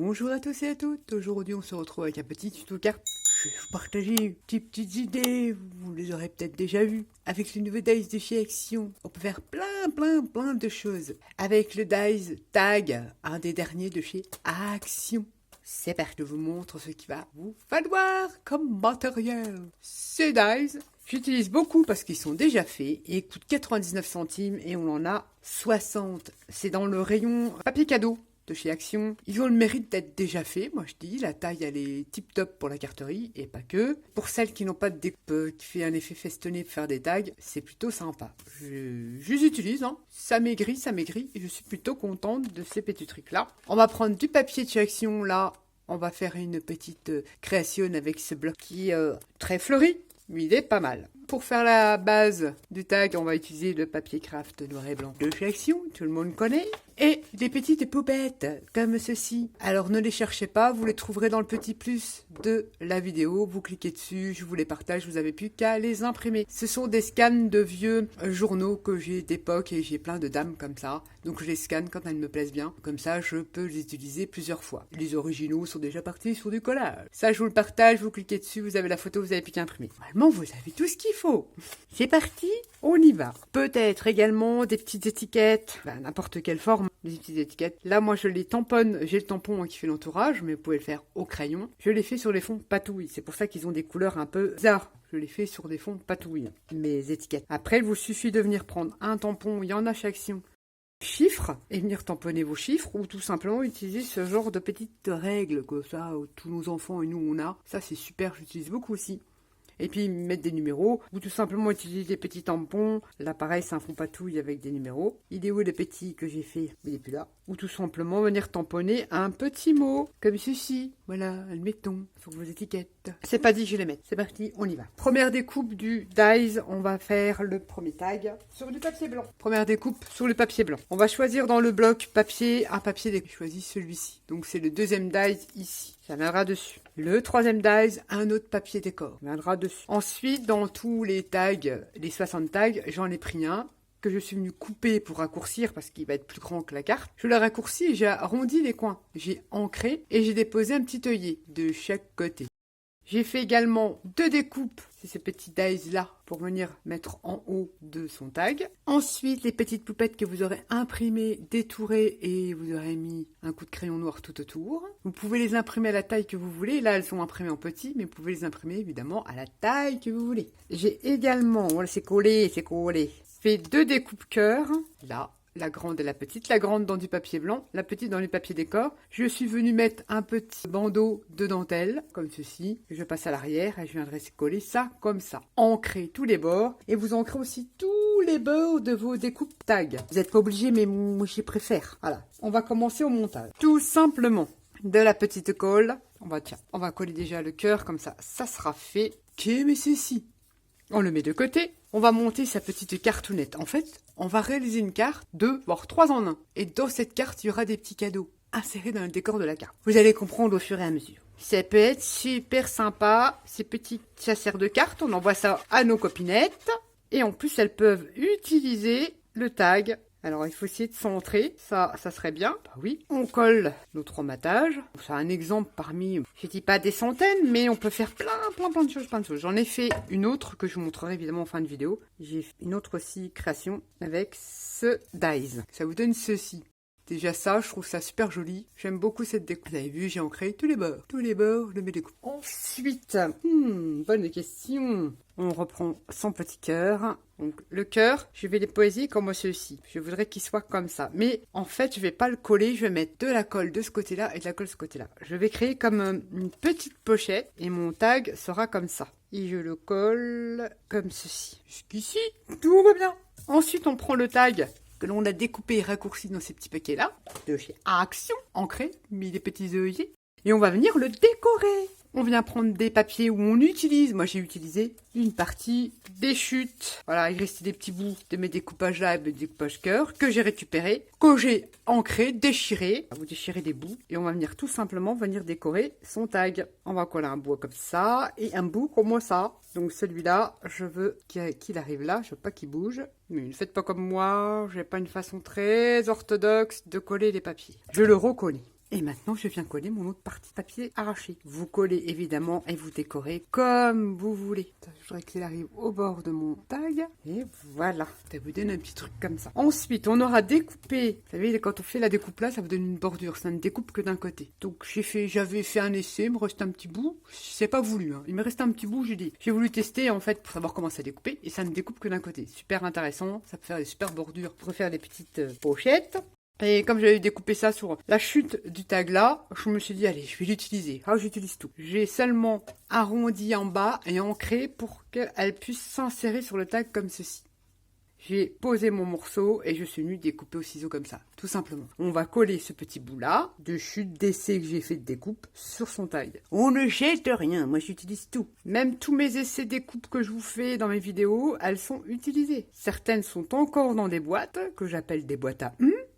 Bonjour à tous et à toutes, aujourd'hui on se retrouve avec un petit tuto carte. Je vais vous partager des petites idées, vous les aurez peut-être déjà vues. Avec le nouveau dice de chez Action, on peut faire plein de choses. Avec le dice Tag, un des derniers de chez Action. C'est parti, je vous montre ce qu'il va vous falloir comme matériel. Ces dice, j'utilise beaucoup parce qu'ils sont déjà faits et ils coûtent 99 centimes et on en a 60. C'est dans le rayon papier cadeau de chez Action. Ils ont le mérite d'être déjà faits, moi je dis. La taille, elle est tip top pour la carterie et pas que. Pour celles qui n'ont pas de découpe qui fait un effet festonné pour faire des tags, c'est plutôt sympa. Je les utilise, hein. Ça maigrit et je suis plutôt contente de ces petits trucs-là. On va prendre du papier de chez Action, là. On va faire une petite création avec ce bloc qui est très fleuri, mais il est pas mal. Pour faire la base du tag, on va utiliser le papier craft noir et blanc de chez Action, tout le monde connaît. Et des petites poupettes, comme ceci. Alors ne les cherchez pas, vous les trouverez dans le petit plus de la vidéo. Vous cliquez dessus, je vous les partage, vous n'avez plus qu'à les imprimer. Ce sont des scans de vieux journaux que j'ai d'époque et j'ai plein de dames comme ça. Donc je les scanne quand elles me plaisent bien. Comme ça, je peux les utiliser plusieurs fois. Les originaux sont déjà partis sur du collage. Ça, je vous le partage, vous cliquez dessus, vous avez la photo, vous n'avez plus qu'à imprimer. Normalement, vous avez tout ce qu'il faut. C'est parti, on y va. Peut-être également des petites étiquettes, n'importe quelle forme. Des petites étiquettes. Là, moi, je les tamponne. J'ai le tampon qui fait l'entourage, mais vous pouvez le faire au crayon. Je les fais sur les fonds patouilles. C'est pour ça qu'ils ont des couleurs un peu bizarres. Je les fais sur des fonds patouilles, mes étiquettes. Après, il vous suffit de venir prendre un tampon. Il y en a chez Action. Chiffres et venir tamponner vos chiffres ou tout simplement utiliser ce genre de petites règles que ça, tous nos enfants et nous, on a. Ça, c'est super. J'utilise beaucoup aussi. Et puis mettre des numéros, ou tout simplement utiliser des petits tampons. Là, pareil, c'est un fond patouille avec des numéros. Il est où le petit que j'ai fait? Il n'est plus là. Ou tout simplement venir tamponner un petit mot, comme ceci. Voilà, admettons, sur vos étiquettes. C'est pas dit, je les mets. C'est parti, on y va. Première découpe du dies, on va faire le premier tag sur du papier blanc. Première découpe sur le papier blanc. On va choisir dans le bloc papier, un papier découpe. Je choisis celui-ci. Donc c'est le deuxième dies ici. Ça viendra dessus. Le troisième dies, un autre papier décor. Ça viendra dessus. Ensuite, dans tous les tags, les 60 tags, j'en ai pris un que je suis venu couper pour raccourcir parce qu'il va être plus grand que la carte. Je l'ai raccourci et j'ai arrondi les coins. J'ai ancré et j'ai déposé un petit œillet de chaque côté. J'ai fait également deux découpes, c'est ces petits dies là, pour venir mettre en haut de son tag. Ensuite, les petites poupettes que vous aurez imprimées, détourées et vous aurez mis un coup de crayon noir tout autour. Vous pouvez les imprimer à la taille que vous voulez. Là, elles sont imprimées en petit, mais vous pouvez les imprimer évidemment à la taille que vous voulez. J'ai également, voilà, c'est collé, fait deux découpes cœur, là. La grande et la petite. La grande dans du papier blanc, la petite dans du papier décor. Je suis venue mettre un petit bandeau de dentelle, comme ceci. Je passe à l'arrière et je viendrai coller ça comme ça. Ancrer tous les bords. Et vous ancrez aussi tous les bords de vos découpes tag. Vous n'êtes pas obligé, mais moi j'y préfère. Voilà. On va commencer au montage. Tout simplement, de la petite colle. On va coller déjà le cœur comme ça. Ça sera fait. Ok, mais ceci. On le met de côté. On va monter sa petite cartoonette. En fait, on va réaliser une carte, 2, voire 3 en 1. Et dans cette carte, il y aura des petits cadeaux insérés dans le décor de la carte. Vous allez comprendre au fur et à mesure. Ça peut être super sympa. Ces petites chasseurs de cartes, on envoie ça à nos copinettes. Et en plus, elles peuvent utiliser le tag. Alors, il faut essayer de centrer. Ça serait bien. Bah oui. On colle notre emmatage. C'est un exemple parmi, je dis pas des centaines, mais on peut faire plein de choses, J'en ai fait une autre que je vous montrerai évidemment en fin de vidéo. J'ai fait une autre aussi création avec ce dies. Ça vous donne ceci. Déjà ça, je trouve ça super joli. J'aime beaucoup cette découpe. Vous avez vu, j'ai ancré tous les bords de mes découpes. Ensuite, bonne question. On reprend son petit cœur. Donc le cœur, je vais les poser comme ceci. Je voudrais qu'il soit comme ça. Mais en fait, je vais pas le coller. Je vais mettre de la colle de ce côté-là et de la colle de ce côté-là. Je vais créer comme une petite pochette et mon tag sera comme ça. Et je le colle comme ceci. Jusqu'ici, tout va bien. Ensuite, on prend le tag que l'on a découpé et raccourci dans ces petits paquets-là, de chez Action, ancré, mis des petits œillets, et on va venir le décorer. On vient prendre des papiers où on utilise, moi j'ai utilisé une partie des chutes. Voilà, il restait des petits bouts de mes découpages là, mes découpages cœur, que j'ai récupéré, que j'ai ancré, déchiré. Vous déchirez des bouts, et on va venir tout simplement venir décorer son tag. On va coller un bout comme ça, et un bout comme ça. Donc celui-là, je veux qu'il arrive là, je veux pas qu'il bouge. Mais ne faites pas comme moi, j'ai pas une façon très orthodoxe de coller les papiers. Je le recolle. Et maintenant, je viens coller mon autre partie papier arraché. Vous collez évidemment et vous décorez comme vous voulez. Je voudrais qu'il arrive au bord de mon tag. Et voilà, ça vous donne un petit truc comme ça. Ensuite, on aura découpé. Vous savez, quand on fait la découpe là, ça vous donne une bordure. Ça ne découpe que d'un côté. Donc j'avais fait un essai, il me reste un petit bout. C'est pas voulu, hein. Il me reste un petit bout, j'ai voulu tester en fait pour savoir comment ça découpait. Et ça ne découpe que d'un côté. Super intéressant, ça peut faire des super bordures pour faire des petites pochettes. Et comme j'avais découpé ça sur la chute du tag là, je me suis dit, allez, je vais l'utiliser. Ah, j'utilise tout. J'ai seulement arrondi en bas et ancré pour qu'elle puisse s'insérer sur le tag comme ceci. J'ai posé mon morceau et je suis venue découper au ciseau comme ça, tout simplement. On va coller ce petit bout là, de chute d'essai que j'ai fait de découpe, sur son tag. On ne jette rien, moi j'utilise tout. Même tous mes essais découpe que je vous fais dans mes vidéos, elles sont utilisées. Certaines sont encore dans des boîtes, que j'appelle des boîtes à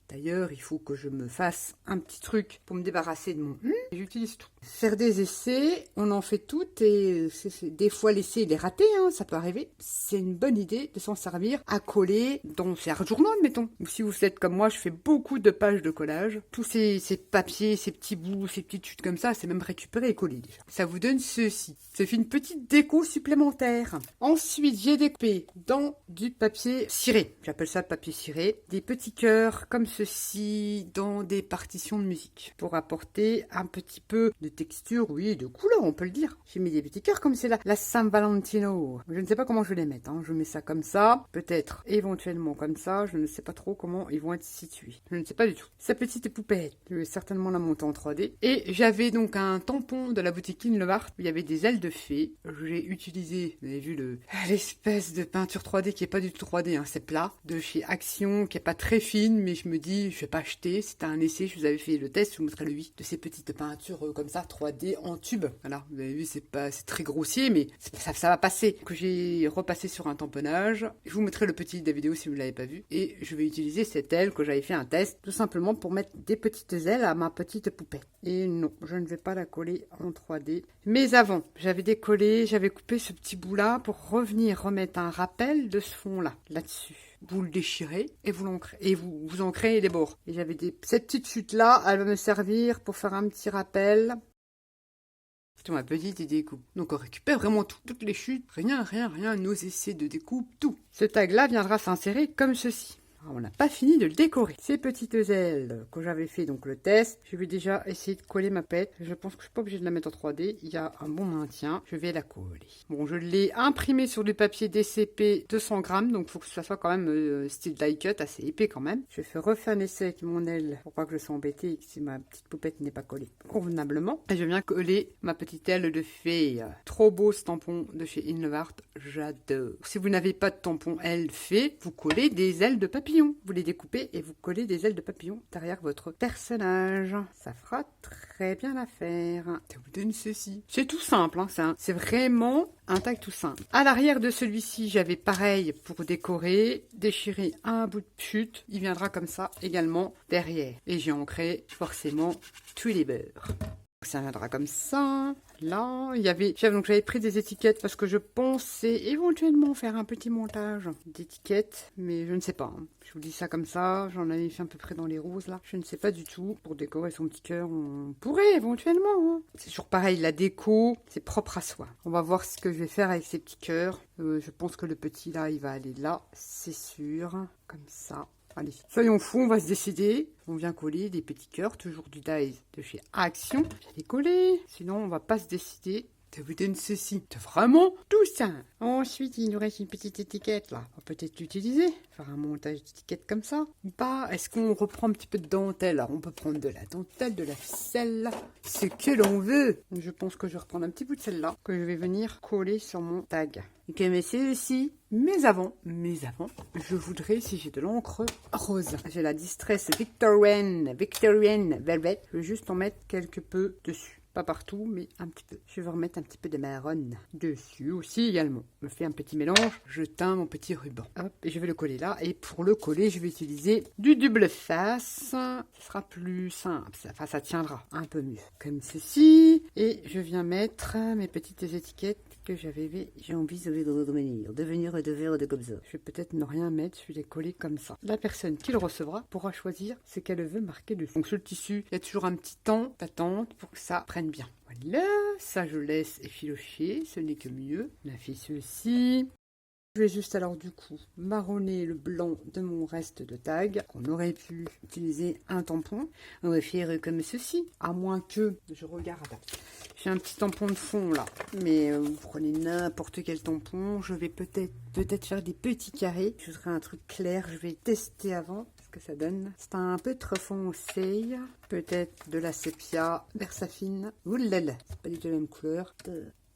D'ailleurs, il faut que je me fasse un petit truc pour me débarrasser de mon J'utilise tout. Faire des essais, on en fait toutes et des fois l'essai il est raté, hein, ça peut arriver. C'est une bonne idée de s'en servir à coller dans ses journaux, admettons. Ou si vous êtes comme moi, je fais beaucoup de pages de collage. Tous ces papiers, ces petits bouts, ces petites chutes comme ça, c'est même récupéré et collé déjà. Ça vous donne ceci. Ça fait une petite déco supplémentaire. Ensuite, j'ai découpé dans du papier ciré. J'appelle ça le papier ciré. Des petits cœurs comme ceci dans des partitions de musique pour apporter un petit peu de texture, oui, de couleur, on peut le dire. J'ai mis des petits cœurs comme c'est là, la San Valentino. Je ne sais pas comment je vais les mettre, hein. Je mets ça comme ça, peut-être éventuellement comme ça, je ne sais pas trop comment ils vont être situés. Je ne sais pas du tout. Sa petite poupette, je vais certainement la monter en 3D. Et j'avais donc un tampon de la boutique Inlevart où il y avait des ailes de fée. J'ai utilisé, vous avez vu l'espèce de peinture 3D qui est pas du tout 3D, hein, c'est plat, de chez Action, qui est pas très fine, mais je me dis, je vais pas acheter, c'était un essai, je vous avais fait le test, je vous montrerai le 8 de ces petites peintures comme ça 3D en tube. Voilà, vous avez vu, c'est très grossier, mais ça va passer. Que j'ai repassé sur un tamponnage. Je vous mettrai le petit de la vidéo si vous ne l'avez pas vu. Et je vais utiliser cette aile que j'avais fait un test, tout simplement pour mettre des petites ailes à ma petite poupette. Et non, je ne vais pas la coller en 3D. Mais avant, j'avais décollé, j'avais coupé ce petit bout là pour revenir remettre un rappel de ce fond là, là-dessus. Vous le déchirez et vous l'ancrez. Et vous ancrez les bords. Et j'avais cette petite chute là, elle va me servir pour faire un petit rappel. C'est ma petite découpe. Donc on récupère vraiment tout, toutes les chutes, rien, nos essais de découpe, tout. Ce tag là viendra s'insérer comme ceci. Alors, on n'a pas fini de le décorer. Ces petites ailes que j'avais fait donc le test, je vais déjà essayer de coller ma pète. Je pense que je suis pas obligée de la mettre en 3D. Il y a un bon maintien. Je vais la coller. Bon, je l'ai imprimé sur du papier DCP 200 grammes, donc il faut que ça soit quand même style die cut, assez épais quand même. Je vais refaire un essai avec mon aile pour pas que je sois embêtée et que si ma petite poupette n'est pas collée convenablement. Et je viens coller ma petite aile de fée. Trop beau ce tampon de chez Inlevart, j'adore. Si vous n'avez pas de tampon aile fée, vous collez des ailes de papillon. Vous les découpez et vous collez des ailes de papillon derrière votre personnage. Ça fera très bien l'affaire. Ça vous donne ceci. C'est tout simple, hein, c'est vraiment un tag tout simple. À l'arrière de celui-ci, j'avais pareil pour décorer, déchirer un bout de chute. Il viendra comme ça également derrière. Et j'ai ancré forcément tous les beurres. Ça viendra comme ça. Là, j'avais pris des étiquettes parce que je pensais éventuellement faire un petit montage d'étiquettes, mais je ne sais pas. Hein. Je vous dis ça comme ça, j'en avais fait à peu près dans les roses là. Je ne sais pas du tout. Pour décorer son petit cœur, on pourrait éventuellement. Hein. C'est toujours pareil, la déco, c'est propre à soi. On va voir ce que je vais faire avec ces petits cœurs. Je pense que le petit là, il va aller là, c'est sûr. Comme ça. Allez, soyons fous, on va se décider. On vient coller des petits cœurs, toujours du dies de chez Action. Je vais coller, sinon on va pas se décider. Ça vous donne ceci. C'est vraiment tout ça. Ensuite, il nous reste une petite étiquette là. On va peut-être l'utiliser. Faire un montage d'étiquette comme ça. Ou pas. Est-ce qu'on reprend un petit peu de dentelle? Alors, on peut prendre de la dentelle, de la ficelle. Ce que l'on veut. Je pense que je vais reprendre un petit bout de celle-là. Que je vais venir coller sur mon tag. Ok, mais c'est aussi. Mais avant, je voudrais, si j'ai de l'encre rose. J'ai la Distress Victorian Velvet. Je vais juste en mettre quelque peu dessus. Pas partout, mais un petit peu. Je vais remettre un petit peu de marron dessus aussi également. Je fais un petit mélange, je teins mon petit ruban. Hop, et je vais le coller là. Et pour le coller, je vais utiliser du double face. Ce sera plus simple. Ça tiendra un peu mieux. Comme ceci. Et je viens mettre mes petites étiquettes que j'ai envie de devenir de comme ça. Je vais peut-être ne rien mettre, je vais les coller comme ça. La personne qui le recevra pourra choisir ce qu'elle veut marquer dessus. Donc sur le tissu, il y a toujours un petit temps d'attente pour que ça prenne bien. Voilà, ça je laisse effilocher, ce n'est que mieux. On a fait ceci. Je vais juste alors du coup marronner le blanc de mon reste de tag. On aurait pu utiliser un tampon. On va faire comme ceci, à moins que je regarde. J'ai un petit tampon de fond là, mais vous prenez n'importe quel tampon. Je vais peut-être faire des petits carrés. Je voudrais un truc clair, je vais tester avant ce que ça donne. C'est un peu trop foncé, peut-être de la sépia, versafine. Oulala, c'est pas du tout la même couleur.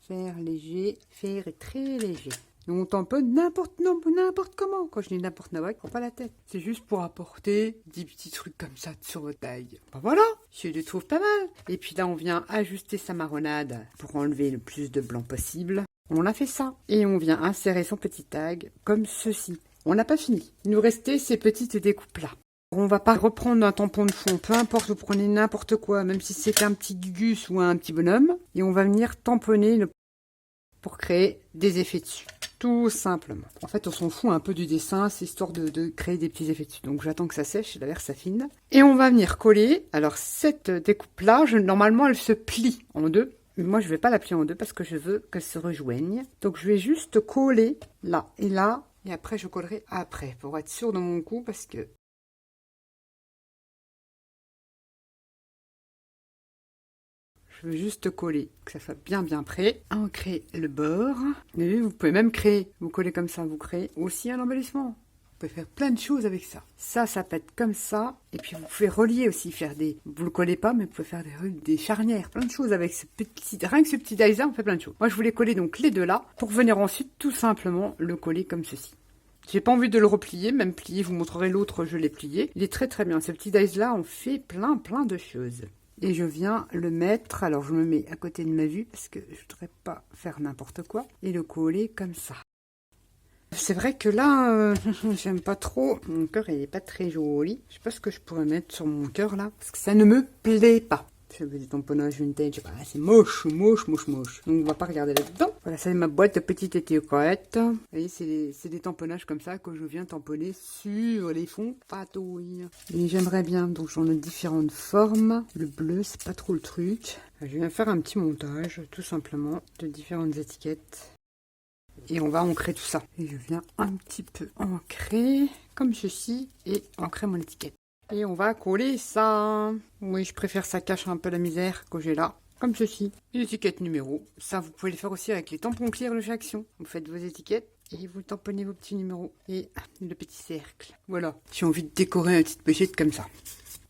Fer léger, fer est très léger. On tamponne n'importe comment. Quand je dis n'importe quoi, prends pas la tête. C'est juste pour apporter des petits trucs comme ça sur votre taille. Ben voilà, je les trouve pas mal. Et puis là, on vient ajuster sa marronnade pour enlever le plus de blanc possible. On a fait ça. Et on vient insérer son petit tag comme ceci. On n'a pas fini. Il nous restait ces petites découpes-là. On va pas reprendre un tampon de fond, peu importe, vous prenez n'importe quoi, même si c'est un petit gugus ou un petit bonhomme. Et on va venir tamponner pour créer des effets dessus. Tout simplement. En fait, on s'en fout un peu du dessin, c'est histoire de créer des petits effets dessus. Donc j'attends que ça sèche, la versafine. Et on va venir coller. Alors cette découpe-là, normalement, elle se plie en deux. Mais moi, je vais pas la plier en deux parce que je veux qu'elle se rejoigne. Donc je vais juste coller là et là. Et après, je collerai après pour être sûr de mon coup parce que... Je veux juste coller, que ça soit bien prêt. Ancrer le bord. Et vous pouvez même créer, vous collez comme ça, vous créez aussi un embellissement. Vous pouvez faire plein de choses avec ça. Ça peut être comme ça. Et puis vous pouvez relier aussi, faire des... Vous le collez pas, mais vous pouvez faire des charnières, plein de choses avec ce petit... Rien que ce petit dice là, on fait plein de choses. Moi, je voulais coller donc les deux là, pour venir ensuite tout simplement le coller comme ceci. J'ai pas envie de le replier, même plier, je vous montrerai l'autre, je l'ai plié. Il est très bien. Ce petit dice là, on fait plein de choses. Et je viens le mettre, alors je me mets à côté de ma vue parce que je voudrais pas faire n'importe quoi, et le coller comme ça. C'est vrai que là, j'aime pas trop, mon cœur il est pas très joli. Je sais pas ce que je pourrais mettre sur mon cœur là, parce que ça ne me plaît pas. Je veux des tamponnages vintage, c'est moche. Donc on va pas regarder là-dedans. Voilà, ça c'est ma boîte de petites étiquettes. Vous voyez, c'est des tamponnages comme ça que je viens tamponner sur les fonds patouilles. Et j'aimerais bien, donc j'en ai différentes formes. Le bleu, c'est pas trop le truc. Je viens faire un petit montage, tout simplement, de différentes étiquettes. Et on va ancrer tout ça. Et je viens un petit peu ancrer, comme ceci, et ancrer mon étiquette. Et on va coller ça. Oui, je préfère ça cache un peu la misère que j'ai là. Comme ceci. L'étiquette numéro. Ça, vous pouvez le faire aussi avec les tampons clear de chez Action. Vous faites vos étiquettes et vous tamponnez vos petits numéros. Et le petit cercle. Voilà. J'ai envie de décorer une petite pochette comme ça.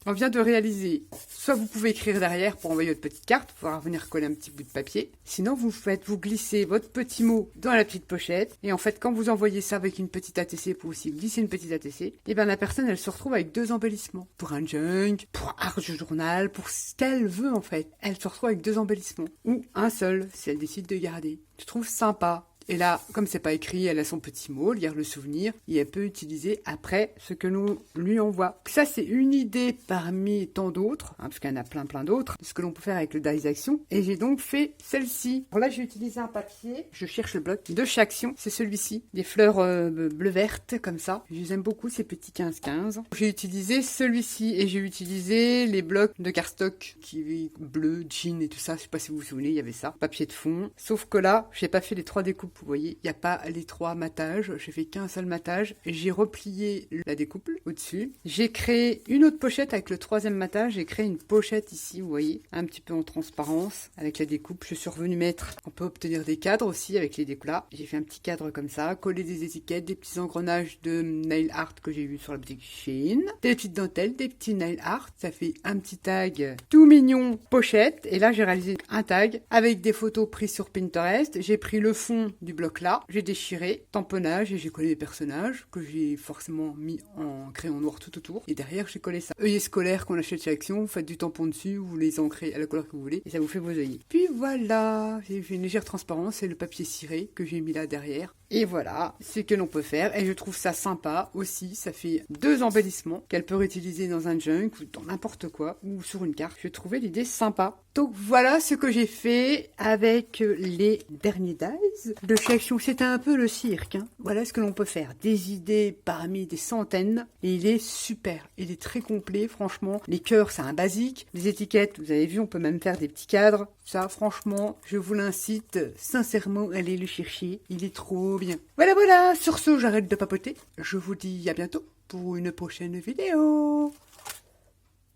On vient de réaliser, soit vous pouvez écrire derrière pour envoyer votre petite carte, pour venir coller un petit bout de papier. Sinon, vous glissez votre petit mot dans la petite pochette. Et en fait, quand vous envoyez ça avec une petite ATC, pour aussi glisser une petite ATC, et bien la personne, elle se retrouve avec deux embellissements. Pour un junk, pour un arche journal, pour ce qu'elle veut en fait. Elle se retrouve avec deux embellissements. Ou un seul, si elle décide de garder. Je trouve sympa. Et là, comme c'est pas écrit, elle a son petit mot, elle garde le souvenir, et elle peut utiliser après ce que l'on lui envoie. Ça, c'est une idée parmi tant d'autres, parce qu'il y en a plein d'autres, de ce que l'on peut faire avec le dice d'action. Et j'ai donc fait celle-ci. Alors là, j'ai utilisé un papier, je cherche le bloc de chez Action, c'est celui-ci. Des fleurs bleu-vertes, comme ça. Je les aime beaucoup, ces petits 15-15. J'ai utilisé celui-ci, et j'ai utilisé les blocs de cardstock, qui bleu, jean et tout ça. Je sais pas si vous vous souvenez, il y avait ça. Papier de fond. Sauf que là, j'ai pas fait les 3 découpes. Vous voyez, il n'y a pas les 3 matages, j'ai fait qu'un seul matage, j'ai replié la découpe au-dessus, j'ai créé une autre pochette avec le 3e matage, j'ai créé une pochette ici, vous voyez, un petit peu en transparence avec la découpe, je suis revenue mettre, on peut obtenir des cadres aussi avec les découpes là, j'ai fait un petit cadre comme ça, coller des étiquettes, des petits engrenages de nail art que j'ai vu sur la boutique Shein, des petites dentelles, des petits nail art, ça fait un petit tag tout mignon pochette, et là j'ai réalisé un tag avec des photos prises sur Pinterest, j'ai pris le fond du bloc là, j'ai déchiré, tamponnage et j'ai collé les personnages que j'ai forcément mis en crayon noir tout autour et derrière j'ai collé ça. Œillets scolaires qu'on achète chez Action, vous faites du tampon dessus, vous les ancrez à la couleur que vous voulez et ça vous fait vos œillets. Puis voilà, j'ai fait une légère transparence et le papier ciré que j'ai mis là derrière Et voilà ce que l'on peut faire. Et je trouve ça sympa aussi. Ça fait 2 embellissements qu'elle peut réutiliser dans un junk ou dans n'importe quoi ou sur une carte. Je trouvais l'idée sympa. Donc voilà ce que j'ai fait avec les derniers dies de chez Action. C'était un peu le cirque. Voilà ce que l'on peut faire. Des idées parmi des centaines. Et il est super. Il est très complet, franchement. Les cœurs, c'est un basique. Les étiquettes, vous avez vu, on peut même faire des petits cadres. Ça, franchement, je vous l'incite sincèrement à aller le chercher. Il est trop bien. Voilà. Sur ce, j'arrête de papoter. Je vous dis à bientôt pour une prochaine vidéo.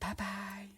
Bye bye.